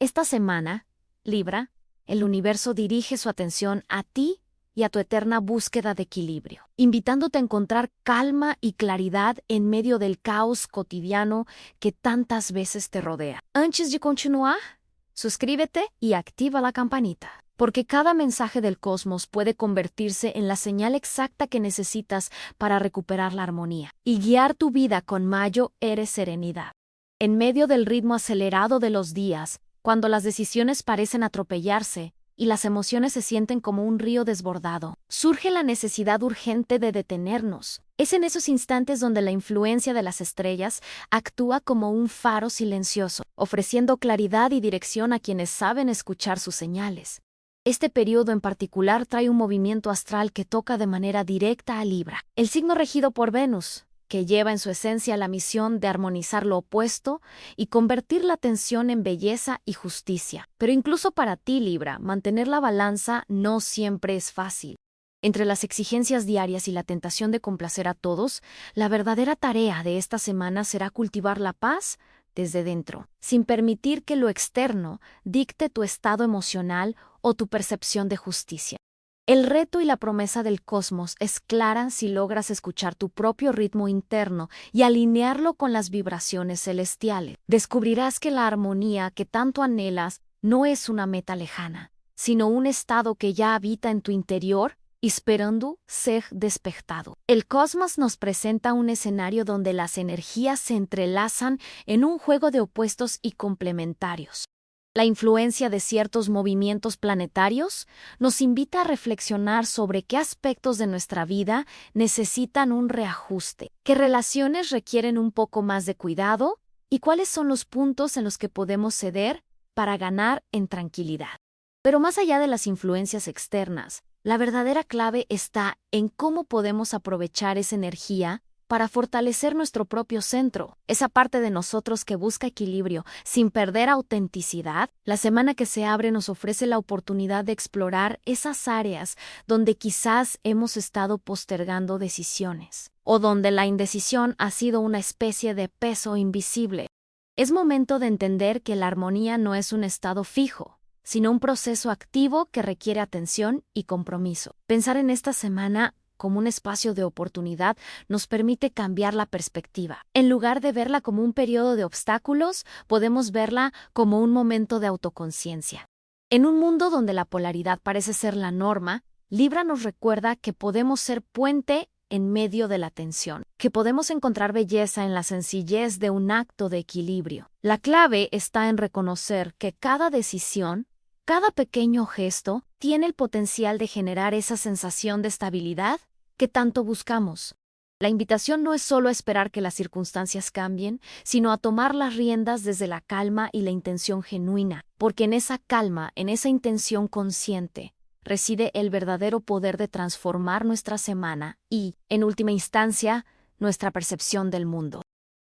Esta semana, Libra, el universo dirige su atención a ti y a tu eterna búsqueda de equilibrio, invitándote a encontrar calma y claridad en medio del caos cotidiano que tantas veces te rodea. Antes de continuar, suscríbete y activa la campanita, porque cada mensaje del cosmos puede convertirse en la señal exacta que necesitas para recuperar la armonía y guiar tu vida con Mayo Eres Serenidad. En medio del ritmo acelerado de los días, cuando las decisiones parecen atropellarse y las emociones se sienten como un río desbordado, surge la necesidad urgente de detenernos. Es en esos instantes donde la influencia de las estrellas actúa como un faro silencioso, ofreciendo claridad y dirección a quienes saben escuchar sus señales. Este periodo en particular trae un movimiento astral que toca de manera directa a Libra, el signo regido por Venus, que lleva en su esencia la misión de armonizar lo opuesto y convertir la tensión en belleza y justicia. Pero incluso para ti, Libra, mantener la balanza no siempre es fácil. Entre las exigencias diarias y la tentación de complacer a todos, la verdadera tarea de esta semana será cultivar la paz desde dentro, sin permitir que lo externo dicte tu estado emocional o tu percepción de justicia. El reto y la promesa del cosmos es clara si logras escuchar tu propio ritmo interno y alinearlo con las vibraciones celestiales. Descubrirás que la armonía que tanto anhelas no es una meta lejana, sino un estado que ya habita en tu interior, esperando ser despertado. El cosmos nos presenta un escenario donde las energías se entrelazan en un juego de opuestos y complementarios. La influencia de ciertos movimientos planetarios nos invita a reflexionar sobre qué aspectos de nuestra vida necesitan un reajuste, qué relaciones requieren un poco más de cuidado y cuáles son los puntos en los que podemos ceder para ganar en tranquilidad. Pero más allá de las influencias externas, la verdadera clave está en cómo podemos aprovechar esa energía para fortalecer nuestro propio centro, esa parte de nosotros que busca equilibrio sin perder autenticidad. La semana que se abre nos ofrece la oportunidad de explorar esas áreas donde quizás hemos estado postergando decisiones, o donde la indecisión ha sido una especie de peso invisible. Es momento de entender que la armonía no es un estado fijo, sino un proceso activo que requiere atención y compromiso. Pensar en esta semana como un espacio de oportunidad nos permite cambiar la perspectiva. En lugar de verla como un periodo de obstáculos, podemos verla como un momento de autoconciencia. En un mundo donde la polaridad parece ser la norma, Libra nos recuerda que podemos ser puente en medio de la tensión, que podemos encontrar belleza en la sencillez de un acto de equilibrio. La clave está en reconocer que cada decisión, cada pequeño gesto, tiene el potencial de generar esa sensación de estabilidad que tanto buscamos. La invitación no es solo a esperar que las circunstancias cambien, sino a tomar las riendas desde la calma y la intención genuina, porque en esa calma, en esa intención consciente, reside el verdadero poder de transformar nuestra semana y, en última instancia, nuestra percepción del mundo.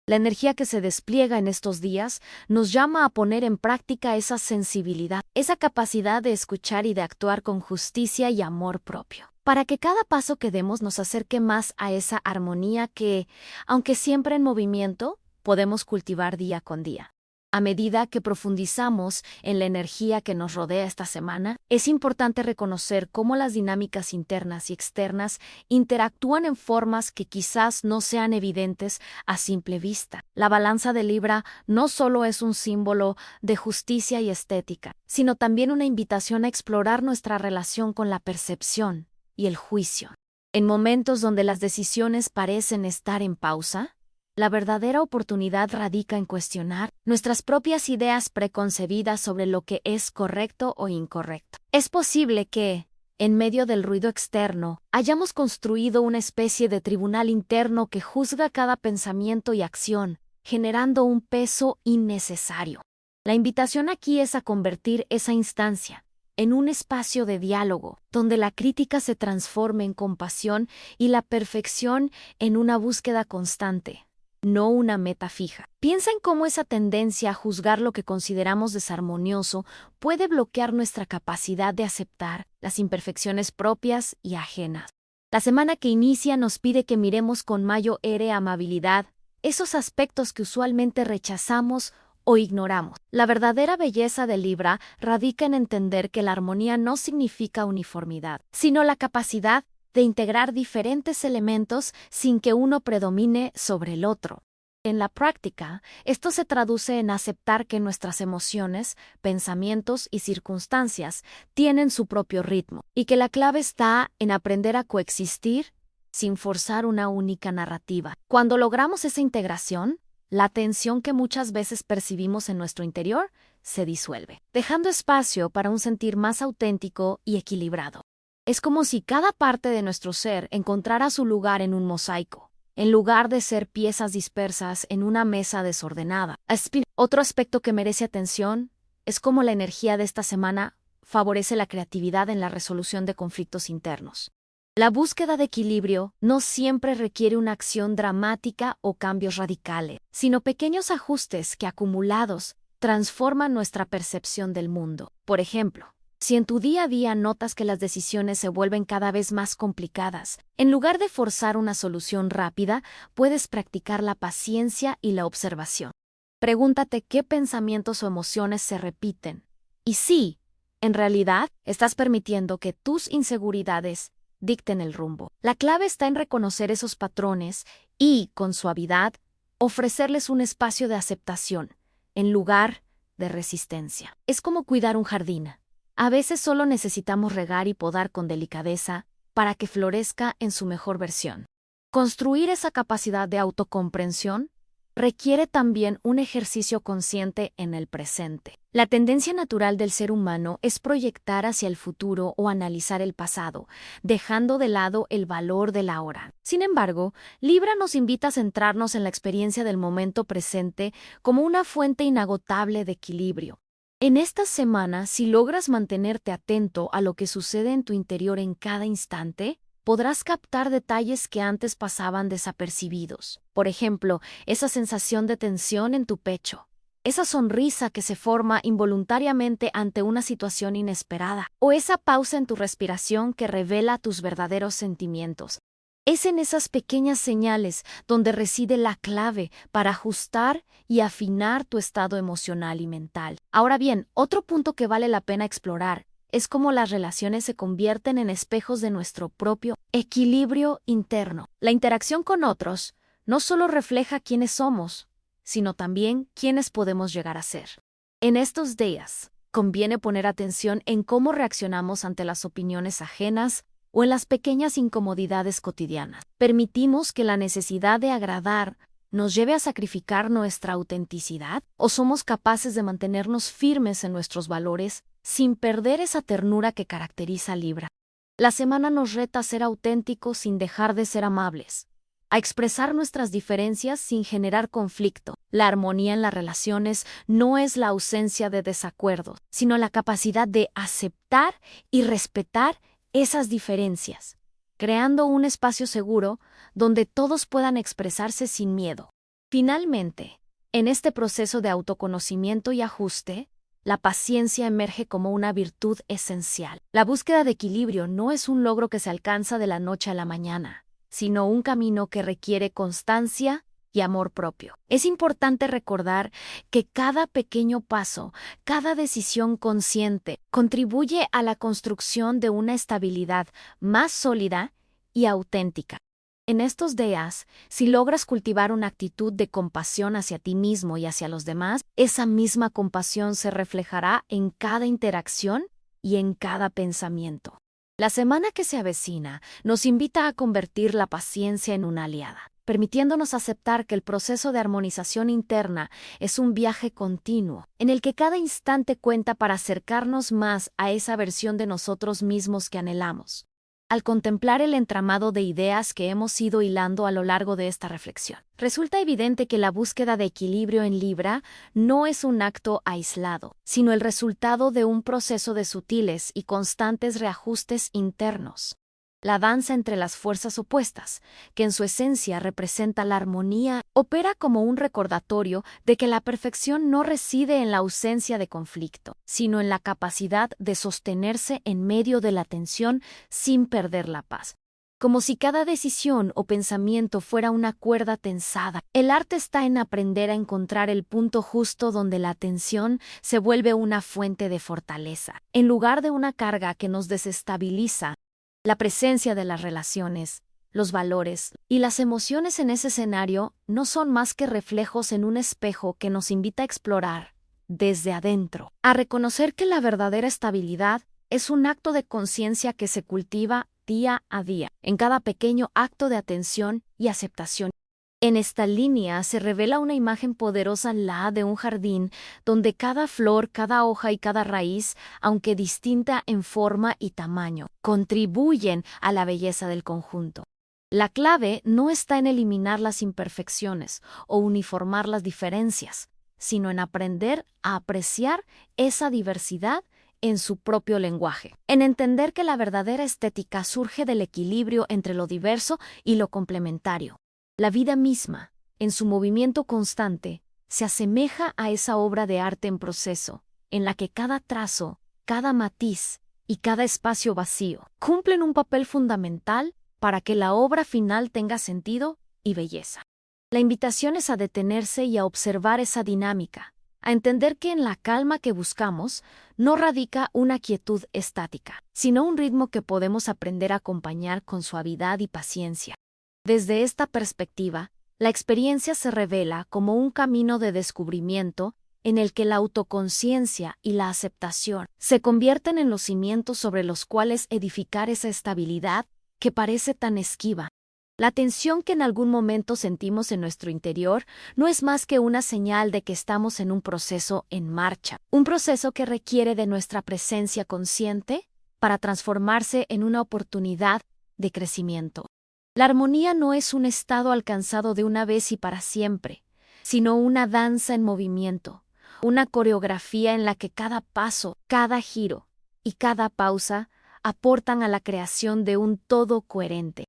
La energía que se despliega en estos días nos llama a poner en práctica esa sensibilidad, esa capacidad de escuchar y de actuar con justicia y amor propio, para que cada paso que demos nos acerque más a esa armonía que, aunque siempre en movimiento, podemos cultivar día con día. A medida que profundizamos en la energía que nos rodea esta semana, es importante reconocer cómo las dinámicas internas y externas interactúan en formas que quizás no sean evidentes a simple vista. La balanza de Libra no solo es un símbolo de justicia y estética, sino también una invitación a explorar nuestra relación con la percepción y el juicio. En momentos donde las decisiones parecen estar en pausa, la verdadera oportunidad radica en cuestionar nuestras propias ideas preconcebidas sobre lo que es correcto o incorrecto. Es posible que, en medio del ruido externo, hayamos construido una especie de tribunal interno que juzga cada pensamiento y acción, generando un peso innecesario. La invitación aquí es a convertir esa instancia en un espacio de diálogo, donde la crítica se transforme en compasión y la perfección en una búsqueda constante, no una meta fija. Piensa en cómo esa tendencia a juzgar lo que consideramos desarmonioso puede bloquear nuestra capacidad de aceptar las imperfecciones propias y ajenas. La semana que inicia nos pide que miremos con mayor amabilidad esos aspectos que usualmente rechazamos o ignoramos. La verdadera belleza de Libra radica en entender que la armonía no significa uniformidad, sino la capacidad de integrar diferentes elementos sin que uno predomine sobre el otro. En la práctica, esto se traduce en aceptar que nuestras emociones, pensamientos y circunstancias tienen su propio ritmo, y que la clave está en aprender a coexistir sin forzar una única narrativa. Cuando logramos esa integración, la tensión que muchas veces percibimos en nuestro interior se disuelve, dejando espacio para un sentir más auténtico y equilibrado. Es como si cada parte de nuestro ser encontrara su lugar en un mosaico, en lugar de ser piezas dispersas en una mesa desordenada. Otro aspecto que merece atención es cómo la energía de esta semana favorece la creatividad en la resolución de conflictos internos. La búsqueda de equilibrio no siempre requiere una acción dramática o cambios radicales, sino pequeños ajustes que acumulados transforman nuestra percepción del mundo. Por ejemplo, si en tu día a día notas que las decisiones se vuelven cada vez más complicadas, en lugar de forzar una solución rápida, puedes practicar la paciencia y la observación. Pregúntate qué pensamientos o emociones se repiten. Y si, en realidad, estás permitiendo que tus inseguridades dicten el rumbo. La clave está en reconocer esos patrones y, con suavidad, ofrecerles un espacio de aceptación, en lugar de resistencia. Es como cuidar un jardín. A veces solo necesitamos regar y podar con delicadeza para que florezca en su mejor versión. Construir esa capacidad de autocomprensión requiere también un ejercicio consciente en el presente. La tendencia natural del ser humano es proyectar hacia el futuro o analizar el pasado, dejando de lado el valor de la hora. Sin embargo, Libra nos invita a centrarnos en la experiencia del momento presente como una fuente inagotable de equilibrio. En esta semana, si logras mantenerte atento a lo que sucede en tu interior en cada instante, podrás captar detalles que antes pasaban desapercibidos. Por ejemplo, esa sensación de tensión en tu pecho, esa sonrisa que se forma involuntariamente ante una situación inesperada, o esa pausa en tu respiración que revela tus verdaderos sentimientos. Es en esas pequeñas señales donde reside la clave para ajustar y afinar tu estado emocional y mental. Ahora bien, otro punto que vale la pena explorar es cómo las relaciones se convierten en espejos de nuestro propio equilibrio interno. La interacción con otros no solo refleja quiénes somos, sino también quiénes podemos llegar a ser. En estos días, conviene poner atención en cómo reaccionamos ante las opiniones ajenas o en las pequeñas incomodidades cotidianas. ¿Permitimos que la necesidad de agradar nos lleve a sacrificar nuestra autenticidad? ¿O somos capaces de mantenernos firmes en nuestros valores sin perder esa ternura que caracteriza a Libra? La semana nos reta a ser auténticos sin dejar de ser amables, a expresar nuestras diferencias sin generar conflicto. La armonía en las relaciones no es la ausencia de desacuerdos, sino la capacidad de aceptar y respetar esas diferencias, creando un espacio seguro donde todos puedan expresarse sin miedo. Finalmente, en este proceso de autoconocimiento y ajuste, la paciencia emerge como una virtud esencial. La búsqueda de equilibrio no es un logro que se alcanza de la noche a la mañana, sino un camino que requiere constancia y amor propio. Es importante recordar que cada pequeño paso, cada decisión consciente, contribuye a la construcción de una estabilidad más sólida y auténtica. En estos días, si logras cultivar una actitud de compasión hacia ti mismo y hacia los demás, esa misma compasión se reflejará en cada interacción y en cada pensamiento. La semana que se avecina nos invita a convertir la paciencia en una aliada, permitiéndonos aceptar que el proceso de armonización interna es un viaje continuo, en el que cada instante cuenta para acercarnos más a esa versión de nosotros mismos que anhelamos. Al contemplar el entramado de ideas que hemos ido hilando a lo largo de esta reflexión, resulta evidente que la búsqueda de equilibrio en Libra no es un acto aislado, sino el resultado de un proceso de sutiles y constantes reajustes internos. La danza entre las fuerzas opuestas, que en su esencia representa la armonía, opera como un recordatorio de que la perfección no reside en la ausencia de conflicto, sino en la capacidad de sostenerse en medio de la tensión sin perder la paz. como si cada decisión o pensamiento fuera una cuerda tensada. El arte está en aprender a encontrar el punto justo donde la tensión se vuelve una fuente de fortaleza, en lugar de una carga que nos desestabiliza. La presencia de las relaciones, los valores y las emociones en ese escenario no son más que reflejos en un espejo que nos invita a explorar desde adentro, a reconocer que la verdadera estabilidad es un acto de conciencia que se cultiva día a día, en cada pequeño acto de atención y aceptación. En esta línea se revela una imagen poderosa de un jardín donde cada flor, cada hoja y cada raíz, aunque distinta en forma y tamaño, contribuyen a la belleza del conjunto. La clave no está en eliminar las imperfecciones o uniformar las diferencias, sino en aprender a apreciar esa diversidad en su propio lenguaje, en entender que la verdadera estética surge del equilibrio entre lo diverso y lo complementario. La vida misma, en su movimiento constante, se asemeja a esa obra de arte en proceso, en la que cada trazo, cada matiz y cada espacio vacío cumplen un papel fundamental para que la obra final tenga sentido y belleza. La invitación es a detenerse y a observar esa dinámica, a entender que en la calma que buscamos no radica una quietud estática, sino un ritmo que podemos aprender a acompañar con suavidad y paciencia. Desde esta perspectiva, la experiencia se revela como un camino de descubrimiento en el que la autoconciencia y la aceptación se convierten en los cimientos sobre los cuales edificar esa estabilidad que parece tan esquiva. La tensión que en algún momento sentimos en nuestro interior no es más que una señal de que estamos en un proceso en marcha, un proceso que requiere de nuestra presencia consciente para transformarse en una oportunidad de crecimiento. La armonía no es un estado alcanzado de una vez y para siempre, sino una danza en movimiento, una coreografía en la que cada paso, cada giro y cada pausa aportan a la creación de un todo coherente.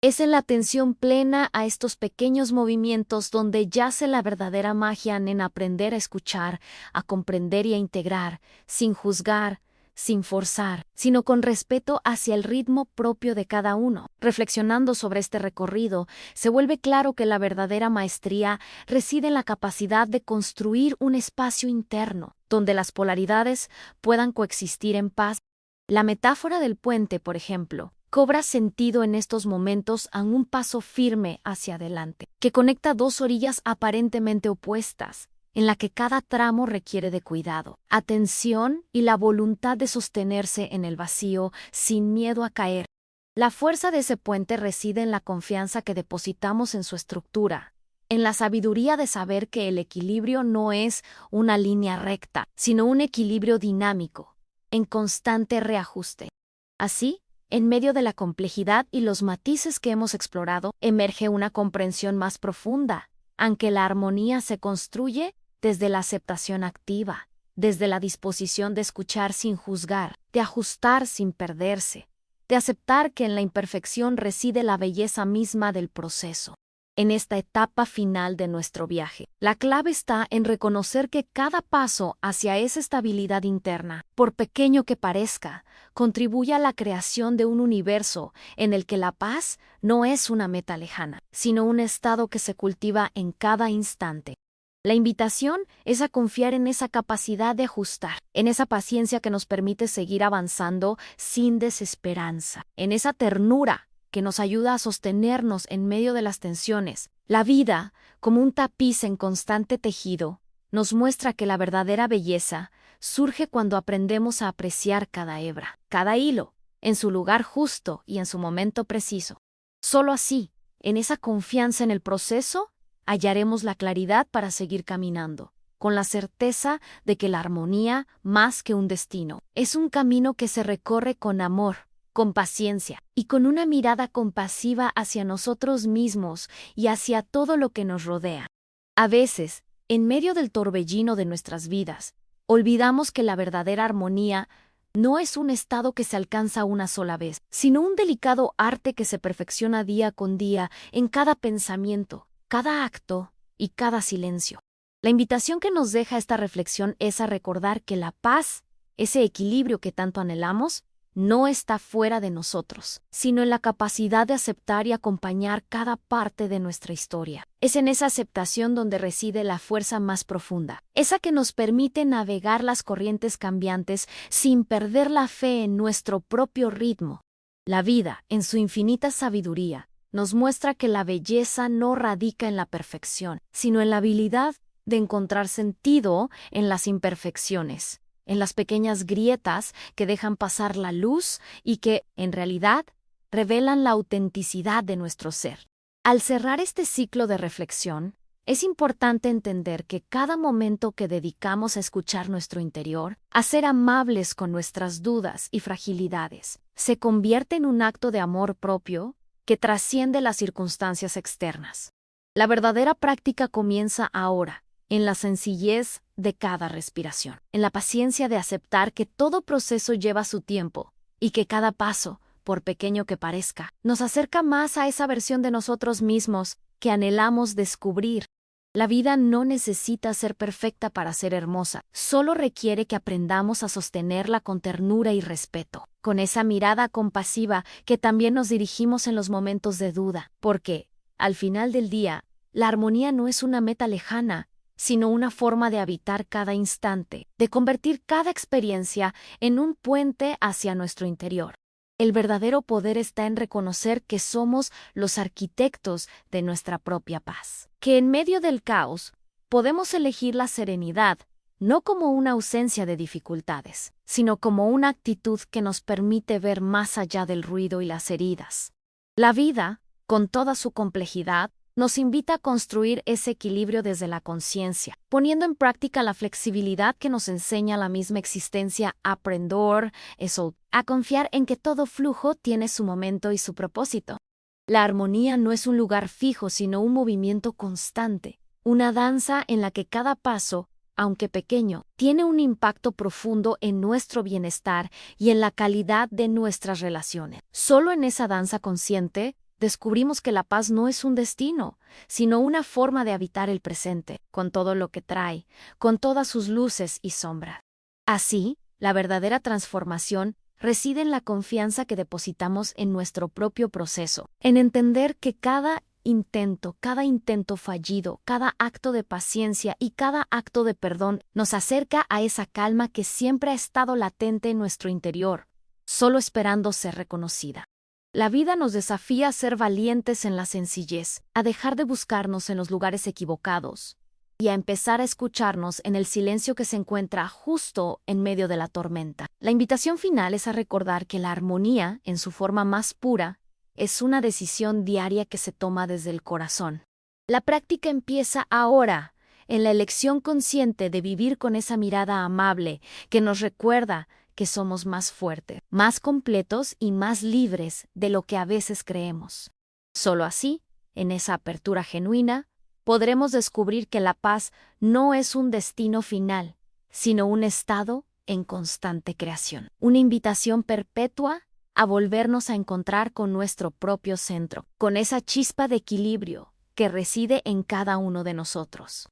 Es en la atención plena a estos pequeños movimientos donde yace la verdadera magia en aprender a escuchar, a comprender y a integrar, sin juzgar, sin forzar, sino con respeto hacia el ritmo propio de cada uno. Reflexionando sobre este recorrido, se vuelve claro que la verdadera maestría reside en la capacidad de construir un espacio interno, donde las polaridades puedan coexistir en paz. La metáfora del puente, por ejemplo, cobra sentido en estos momentos a un paso firme hacia adelante, que conecta dos orillas aparentemente opuestas, en la que cada tramo requiere de cuidado, atención y la voluntad de sostenerse en el vacío sin miedo a caer. La fuerza de ese puente reside en la confianza que depositamos en su estructura, en la sabiduría de saber que el equilibrio no es una línea recta, sino un equilibrio dinámico, en constante reajuste. Así, en medio de la complejidad y los matices que hemos explorado, emerge una comprensión más profunda, aunque la armonía se construye desde la aceptación activa, desde la disposición de escuchar sin juzgar, de ajustar sin perderse, de aceptar que en la imperfección reside la belleza misma del proceso. En esta etapa final de nuestro viaje, la clave está en reconocer que cada paso hacia esa estabilidad interna, por pequeño que parezca, contribuye a la creación de un universo en el que la paz no es una meta lejana, sino un estado que se cultiva en cada instante. La invitación es a confiar en esa capacidad de ajustar, en esa paciencia que nos permite seguir avanzando sin desesperanza, en esa ternura que nos ayuda a sostenernos en medio de las tensiones. La vida, como un tapiz en constante tejido, nos muestra que la verdadera belleza surge cuando aprendemos a apreciar cada hebra, cada hilo, en su lugar justo y en su momento preciso. Solo así, en esa confianza en el proceso, hallaremos la claridad para seguir caminando, con la certeza de que la armonía, más que un destino, es un camino que se recorre con amor, con paciencia y con una mirada compasiva hacia nosotros mismos y hacia todo lo que nos rodea. A veces, en medio del torbellino de nuestras vidas, olvidamos que la verdadera armonía no es un estado que se alcanza una sola vez, sino un delicado arte que se perfecciona día con día en cada pensamiento, cada acto y cada silencio. La invitación que nos deja esta reflexión es a recordar que la paz, ese equilibrio que tanto anhelamos, no está fuera de nosotros, sino en la capacidad de aceptar y acompañar cada parte de nuestra historia. Es en esa aceptación donde reside la fuerza más profunda, esa que nos permite navegar las corrientes cambiantes sin perder la fe en nuestro propio ritmo. La vida, en su infinita sabiduría, nos muestra que la belleza no radica en la perfección, sino en la habilidad de encontrar sentido en las imperfecciones, en las pequeñas grietas que dejan pasar la luz y que, en realidad, revelan la autenticidad de nuestro ser. Al cerrar este ciclo de reflexión, es importante entender que cada momento que dedicamos a escuchar nuestro interior, a ser amables con nuestras dudas y fragilidades, se convierte en un acto de amor propio que trasciende las circunstancias externas. La verdadera práctica comienza ahora, en la sencillez de cada respiración, en la paciencia de aceptar que todo proceso lleva su tiempo y que cada paso, por pequeño que parezca, nos acerca más a esa versión de nosotros mismos que anhelamos descubrir. La vida no necesita ser perfecta para ser hermosa, solo requiere que aprendamos a sostenerla con ternura y respeto, con esa mirada compasiva que también nos dirigimos en los momentos de duda, porque, al final del día, la armonía no es una meta lejana, sino una forma de habitar cada instante, de convertir cada experiencia en un puente hacia nuestro interior. El verdadero poder está en reconocer que somos los arquitectos de nuestra propia paz, que en medio del caos podemos elegir la serenidad, no como una ausencia de dificultades, sino como una actitud que nos permite ver más allá del ruido y las heridas. La vida, con toda su complejidad, nos invita a construir ese equilibrio desde la conciencia, poniendo en práctica la flexibilidad que nos enseña la misma existencia aprendor, a confiar en que todo flujo tiene su momento y su propósito. La armonía no es un lugar fijo, sino un movimiento constante, una danza en la que cada paso, aunque pequeño, tiene un impacto profundo en nuestro bienestar y en la calidad de nuestras relaciones. Solo en esa danza consciente, descubrimos que la paz no es un destino, sino una forma de habitar el presente, con todo lo que trae, con todas sus luces y sombras. Así, la verdadera transformación reside en la confianza que depositamos en nuestro propio proceso, en entender que cada intento fallido, cada acto de paciencia y cada acto de perdón nos acerca a esa calma que siempre ha estado latente en nuestro interior, solo esperando ser reconocida. La vida nos desafía a ser valientes en la sencillez, a dejar de buscarnos en los lugares equivocados y a empezar a escucharnos en el silencio que se encuentra justo en medio de la tormenta. La invitación final es a recordar que la armonía, en su forma más pura, es una decisión diaria que se toma desde el corazón. La práctica empieza ahora, en la elección consciente de vivir con esa mirada amable que nos recuerda que somos más fuertes, más completos y más libres de lo que a veces creemos. Solo así, en esa apertura genuina, podremos descubrir que la paz no es un destino final, sino un estado en constante creación, una invitación perpetua a volvernos a encontrar con nuestro propio centro, con esa chispa de equilibrio que reside en cada uno de nosotros.